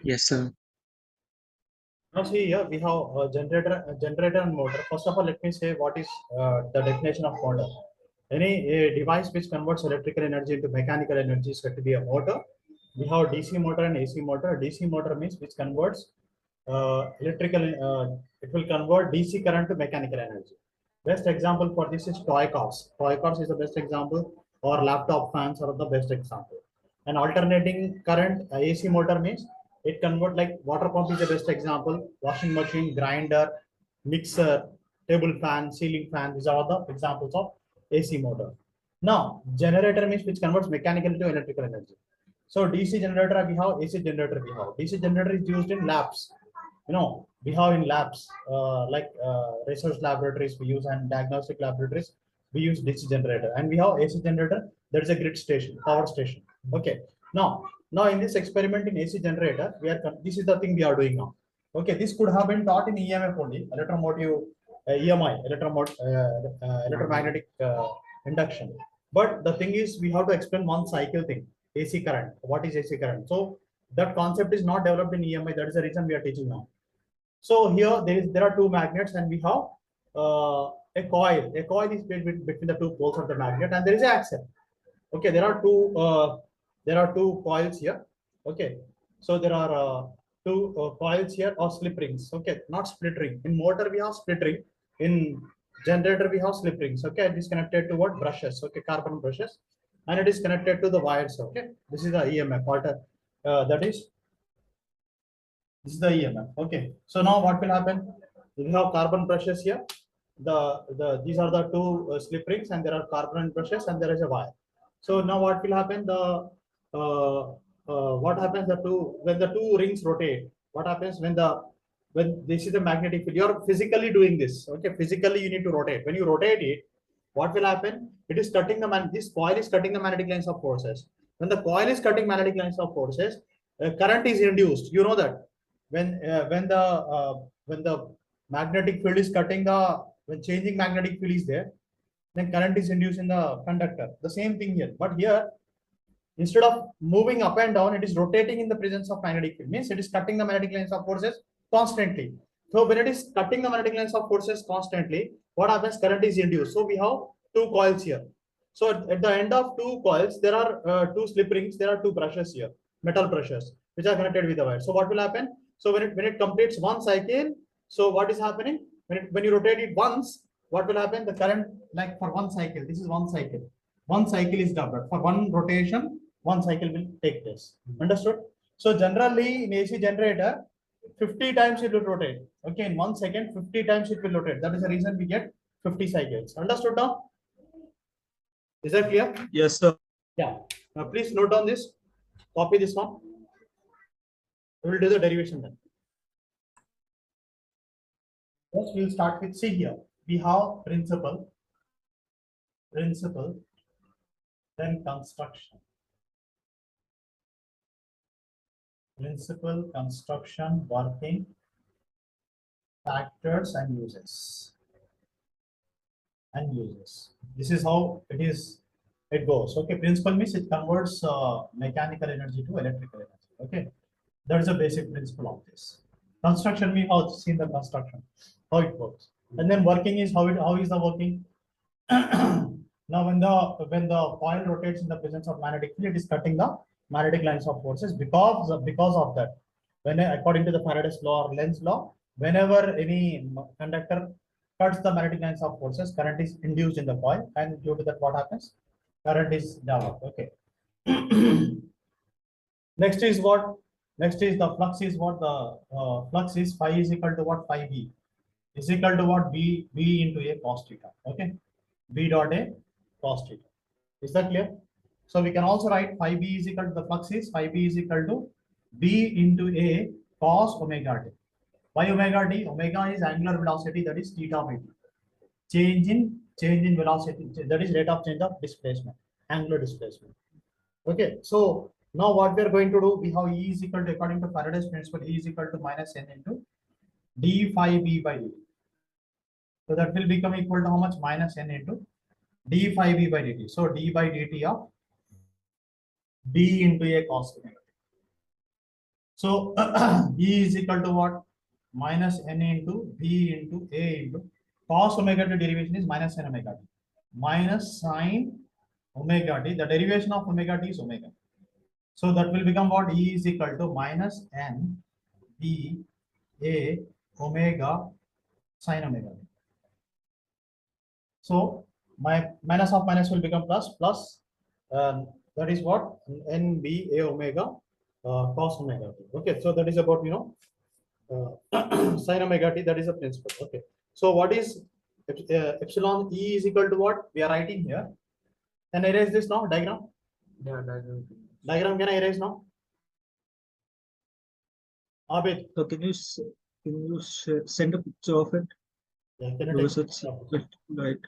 Yes, sir. Now see here we have generator and motor. First of all, let me say what is the definition of motor. Any device which converts electrical energy into mechanical energy is said to be a motor. We have DC motor and AC motor. DC motor means which converts electrical. It will convert DC current to mechanical energy. Best example for this is toy cars. Toy cars is the best example, or laptop fans are the best example. And alternating current AC motor means it convert, like water pump is the best example, washing machine, grinder, mixer, table fan, ceiling fan. These are the examples of AC motor. Now generator means which converts mechanical to electrical energy. So DC generator we have, AC generator we have. DC generator is used in labs. We have in labs, like research laboratories we use, and diagnostic laboratories we use DC generator, and we have AC generator. There is a grid station, power station. Okay. Now in this experiment in AC generator, this is the thing we are doing now. Okay, this could have been taught in EMF only, electromotive, EMI, electromagnetic induction. But the thing is, we have to explain one cycle thing, AC current. What is AC current? So that concept is not developed in EMI. That is the reason we are teaching now. So here there are two magnets, and we have a coil. A coil is between the two poles of the magnet, and there is an axle. Okay, there are two coils here. Okay, so there are two coils here, or slip rings. Okay, not split ring. In motor we have split ring. In generator we have slip rings. Okay, it is connected to what? Brushes. Okay, carbon brushes, and it is connected to the wires. Okay, this is the EMF alter. This is the EMF. Okay. So now what will happen? We have carbon brushes here. These are the two slip rings, and there are carbon brushes, and there is a wire. So now what will happen? What happens when the two rings rotate? What happens when this is the magnetic field? You are physically doing this. Okay, physically you need to rotate. When you rotate it, what will happen? It is cutting this coil is cutting the magnetic lines of forces. When the coil is cutting magnetic lines of forces, current is induced. You know that when the magnetic field is when changing magnetic field is there, then current is induced in the conductor. The same thing here, but here instead of moving up and down, it is rotating in the presence of magnetic field. Means it is cutting the magnetic lines of forces constantly. So when it is cutting the magnetic lines of forces constantly, what happens? Current is induced. So we have two coils here. So at the end of two coils, there are two slip rings. There are two brushes here, metal brushes, which are connected with the wire. So what will happen? So when it completes one cycle, so what is happening? When you rotate it once, what will happen? The current, like for one cycle, this is one cycle. One cycle is doubled. For one rotation, one cycle will take place. Understood? So generally in AC generator, 50 times it will rotate. Okay, in 1 second, 50 times it will rotate. That is the reason we get 50 cycles. Understood now? Is that clear? Yes, sir. Yeah. Now please note down this. Copy this one. We will do the derivation then. First, we will start with, see here. We have principle, then construction. Principle, construction, working, factors, and uses. This is how it goes. Okay, principle means it converts mechanical energy to electrical energy. Okay, that is a basic principle of this. Construction, we have seen the construction, how it works, and then working is how is the working. Now when the coil rotates in the presence of magnetic field, it is cutting the magnetic lines of forces because of that. When according to the Faraday's law or Lenz's law, whenever any conductor cuts the magnetic lines of forces, current is induced in the coil, and due to that, what happens? Current is developed. Okay. Next is what? Next is the flux is what? The flux is phi is equal to what? Phi B is equal to what? B into A cos theta. Okay. B dot A cos theta. Is that clear? So we can also write phi B is equal to the flux is phi B is equal to B into A cos omega t. Why omega t? Omega is angular velocity, that is theta by t. Change in velocity, that is rate of change of displacement, angular displacement. Okay, so now what we are going to do, we have E is equal to, according to Faraday's principle, E is equal to minus n into d phi b by dt. So that will become equal to how much? Minus n into d phi b by dt. So d by dt of b into A cos omega t. So E is equal to what? Minus n into b into a into cos omega t derivation is minus sin omega t minus sin omega t. The derivation of omega t is omega. So that will become what? E is equal to minus n b a omega sin omega t. So my minus of minus will become plus plus. That is what? N b a omega cos omega t. Okay, so that is about sin omega t. That is the principle. Okay, so what is epsilon E is equal to what we are writing here? Can I erase this now? Diagram. Yeah, diagram. Diagram can I erase now? Abid. So can you send a picture of it? Yeah, can you Because take it's right.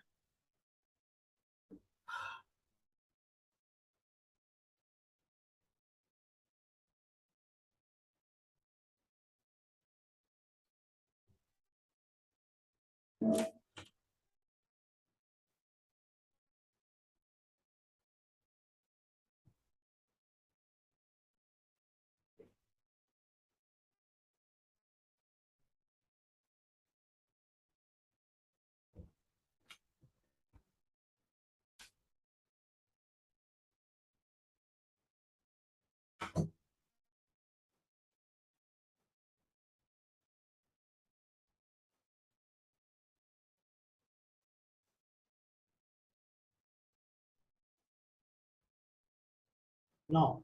now.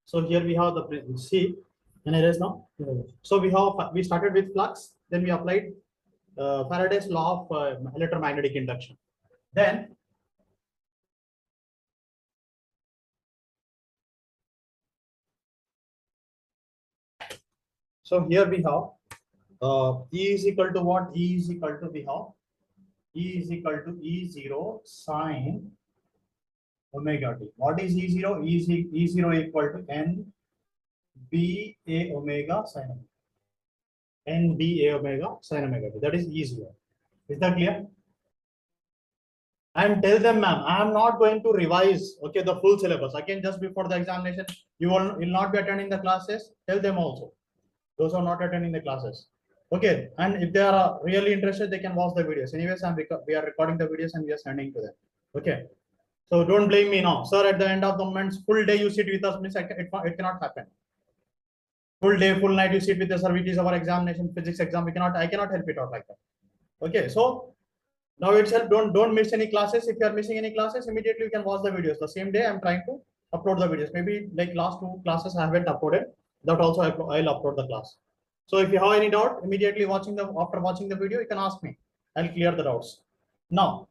So here we have the see. Can I erase now? So we started with flux, then we applied Faraday's law of electromagnetic induction. Then so here we have E is equal to what? E is equal to we have E is equal to E0 sine omega t. What is E0? E0 equal to N B A omega sine omega. N B A omega sine omega t. That is E0. Is that clear? And tell them, ma'am, I am not going to revise, okay, the full syllabus. Again, just before the examination, you will not be attending the classes. Tell them also. Those who are not attending the classes. Okay, and if they are really interested, they can watch the videos. Anyways, we are recording the videos and we are sending to them. Okay, so don't blame me now, sir. At the end of the month, full day you sit with us, means it cannot happen. Full day, full night you sit with us, sir. Which is our examination, physics exam. I cannot help it out like that. Okay, so now itself, don't miss any classes. If you are missing any classes, immediately you can watch the videos. The same day I'm trying to upload the videos. Maybe like last 2 classes I haven't uploaded. That also I'll upload the class. So if you have any doubt, immediately after watching the video, you can ask me. I'll clear the doubts. Now,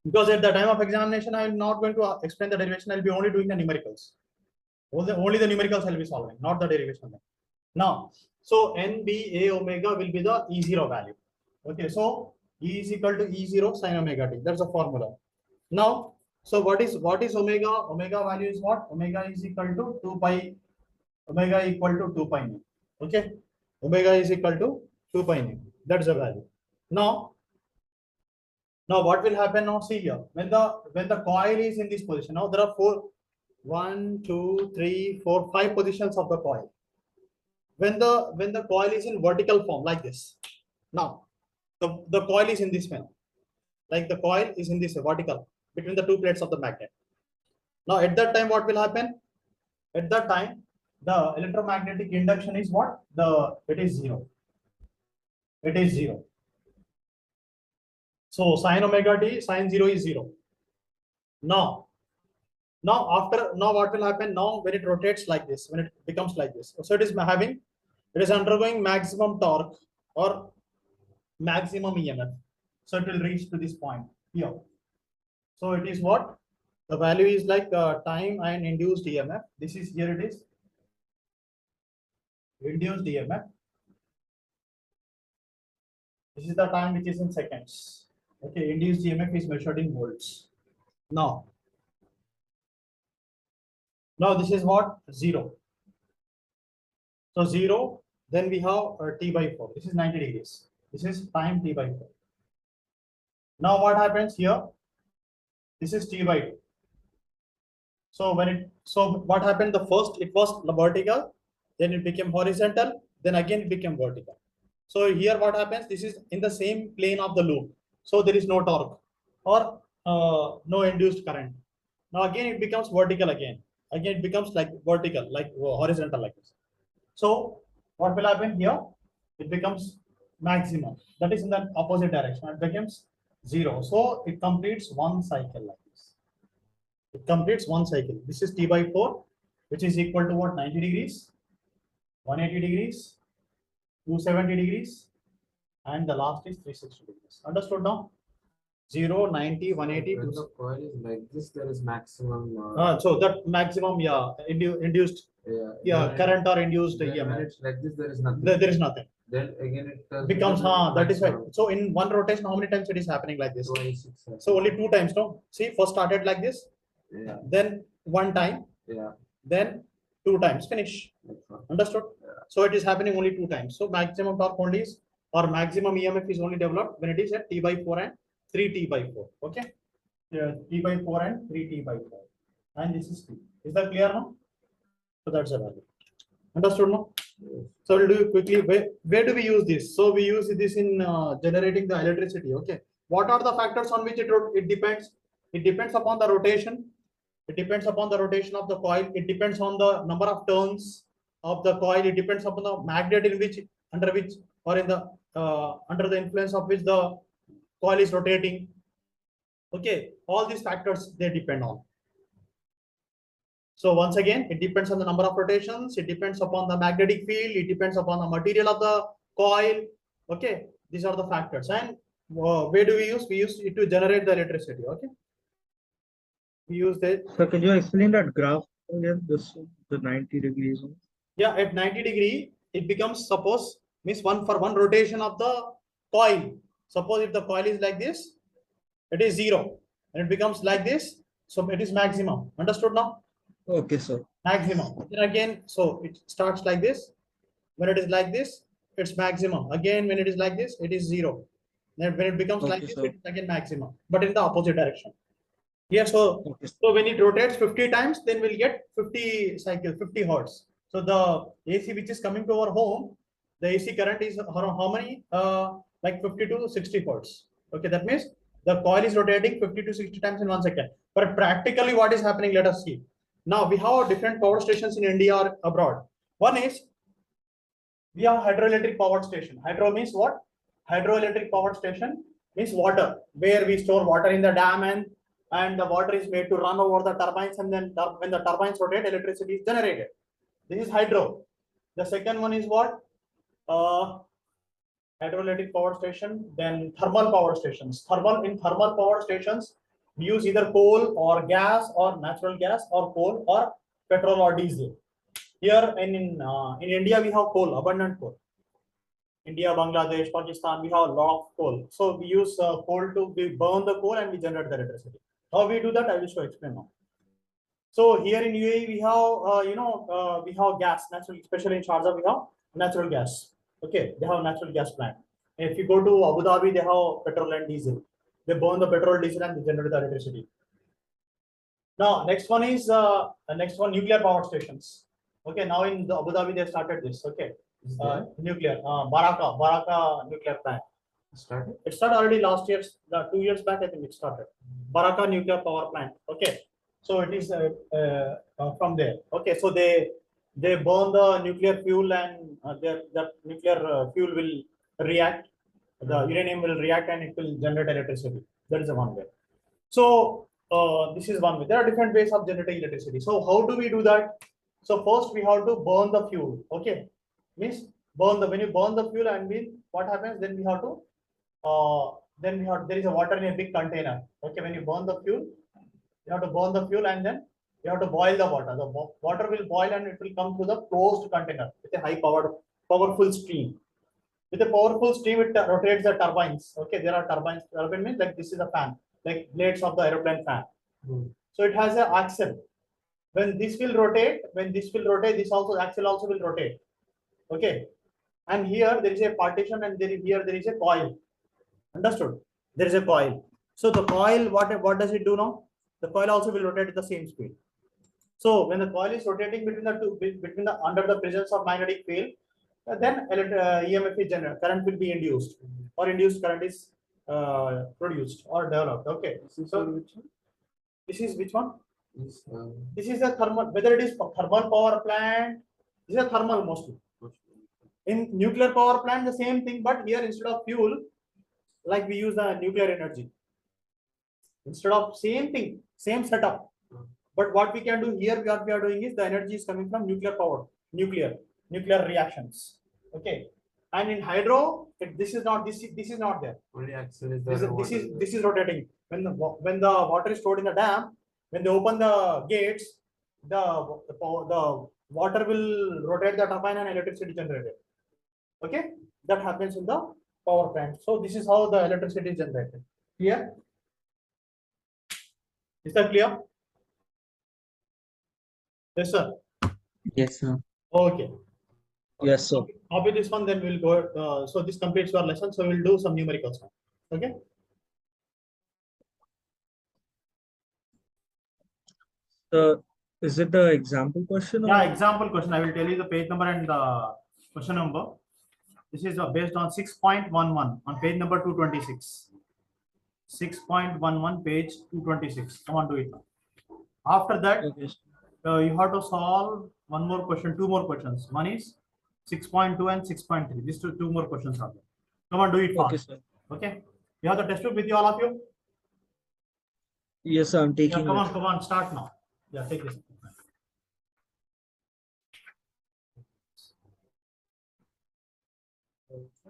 because at the time of examination, I'm not going to explain the derivation. I'll be only doing the numericals. Only the numericals I'll be solving, not the derivation. Now, so NBA omega will be the E0 value. Okay, so E is equal to E0 sin omega t. That's the formula. Now, so what is omega? Omega value is what? Omega is equal to 2 pi. Omega equal to 2 pi nu. Okay, omega is equal to 2 pi nu. That's the value. Now what will happen now? See here, when the coil is in this position. Now there are 1, 2, 3, 4, 5 positions of the coil. When the coil is in vertical form like this, now the coil is in this manner, like the coil is in this vertical between the 2 plates of the magnet. Now at that time what will happen? At that time the electromagnetic induction is what? It is 0. It is 0. So sin omega t, sin 0 is 0. Now what will happen? Now when it rotates like this, when it becomes like this, so it is undergoing maximum torque or maximum EMF. So it will reach to this point here. So it is what? The value is like time and induced EMF. This is here it is. Induced EMF. This is the time which is in seconds. Okay, induced EMF is measured in volts. Now this is what? 0. So 0, then we have T by 4. This is 90 degrees. This is time T by 4. Now what happens here? This is T by 2. So what happened? The first it was vertical, then it became horizontal, then again it became vertical. So here what happens, this is in the same plane of the loop. So there is no torque or no induced current. Now again it becomes vertical again. Again it becomes like vertical, like horizontal like this. So what will happen here? It becomes maximum. That is in the opposite direction. It becomes 0. So it completes one cycle like this. It completes one cycle. This is T by 4, which is equal to what? 90 degrees, 180 degrees, 270 degrees, and the last is 360 degrees. Understood now? 0, 90, 180. When the coil is like this, there is maximum. So that maximum, yeah, induced, yeah, current or induced When EMF. it's like this, there is nothing. There is nothing. Then again it turns Becomes, into that is why. maximum. So in one rotation, how many times it is happening like this? 26. So only 2 times, no? See, first started like this, Yeah. then 1 time, Yeah. then 2 times, finish. That's all. Understood? Yeah. So it is happening only 2 times. So maximum torque only is, or maximum EMF is only developed when it is at T by 4 and 3T by 4. Okay? Yeah, T by 4 and 3T by 4. And this is T. Is that clear now? So that's the value. Understood now? Yes. So we'll do it quickly. Where do we use this? So we use this in generating the electricity. Okay. What are the factors on which it depends? It depends upon the rotation. It depends upon the rotation of the coil. It depends on the number of turns of the coil. It depends upon the magnet in which, under which, or in the under the influence of which the coil is rotating. Okay. All these factors, they depend on. So once again, it depends on the number of rotations. It depends upon the magnetic field. It depends upon the material of the coil. Okay, these are the factors. And where do we use? We use it to generate the electricity. Okay, we use that. So can you explain that graph again? This the 90 degrees one? Yeah, at 90 degree, it becomes, suppose, means 1 for 1 rotation of the coil. Suppose if the coil is like this, it is 0, and it becomes like this, so it is maximum. Understood now? Okay, sir. Maximum. Then again, so it starts like this. When it is like this, it's maximum. Again, when it is like this, it is 0. Then when it becomes like Okay, this, sir. it is again maximum, but in the opposite direction. Yeah, so Okay, sir. so when it rotates 50 times, then we'll get 50 cycles, 50 hertz. So the AC which is coming to our home, the AC current is around how many? Like 50 to 60 hertz. Okay, that means the coil is rotating 50 to 60 times in 1 second. But practically, what is happening? Let us see. Now we have different power stations in India or abroad. One is we have hydroelectric power station. Hydro means what? Hydroelectric power station means water, where we store water in the dam, and the water is made to run over the turbines, and then when the turbines rotate, electricity is generated. This is hydro. The second one is what? Hydroelectric power station. Then thermal power stations. Thermal power stations, we use either coal or gas or natural gas or coal or petrol or diesel. Here in India, we have coal, abundant coal. India, Bangladesh, Pakistan, we have a lot of coal. So we use we burn the coal and we generate the electricity. How we do that, I will show explain now. So here in UAE, we have, we have gas, natural, especially in Sharjah, we have natural gas. Okay, they have a natural gas plant. If you go to Abu Dhabi, they have petrol and diesel. They burn the petrol, diesel, and they generate the electricity. Now, next one is nuclear power stations. Okay, now in the Abu Dhabi they started this. Okay, nuclear Baraka nuclear plant. Started? It started already last year, 2 years back. I think it started. Baraka nuclear power plant. Okay, so it is from there. Okay, so they burn the nuclear fuel, and that nuclear fuel will react. The uranium will react and it will generate electricity. That is the one way. So this is one way. There are different ways of generating electricity. So how do we do that? So first we have to burn the fuel. Okay, means when you burn the fuel, and what happens? Then we have to there is a water in a big container. Okay, when you burn the fuel, you have to burn the fuel, and then you have to boil the water. The water will boil and it will come through the closed container with a high powerful stream. With a powerful stream, it rotates the turbines. Okay, there are turbines. Turbine means like this is a fan, like blades of the aeroplane fan. So it has an axle. When this will rotate, this also axle also will rotate. Okay, and here there is a partition, and here there is a coil. Understood? There is a coil. So the coil, what does it do now? The coil also will rotate at the same speed. So when the coil is rotating between the two, under the presence of magnetic field, then EMF is generated, current will be induced, or induced current is produced or developed. Okay. This is So for which one? this is which one? This, This is the thermal, whether it is thermal power plant, this is a thermal mostly. In nuclear power plant, the same thing, but here instead of fuel, like we use the nuclear energy. Instead of same thing, same setup. But what we can do here, what we are doing is the energy is coming from nuclear power, nuclear reactions. Okay. And in hydro, this is not there. only axle is there. This is rotating. When the water is stored in the dam, when they open the gates, the water will rotate the turbine and electricity generated. Okay, that happens in the power plant. So this is how the electricity is generated. Clear? Is that clear? Yes, sir. Yes, sir. Okay. Yes, sir. Copy this one, then we'll go. So this completes your lesson. So we'll do some numericals now. Okay. Is it the example question? Yeah, example question. I will tell you the page number and the question number. This is based on 6.11 on page number 226. 6.11 page 226. Come on, do it now. After that, Okay. You have to solve one more question, two more questions. One is 6.2 and 6.3. These two more questions are there. Come on, do it fast. Okay, sir. Okay. You have the textbook with you, all of you? Yes, sir, I'm Yeah, taking come it. on, start now. Yeah, take this.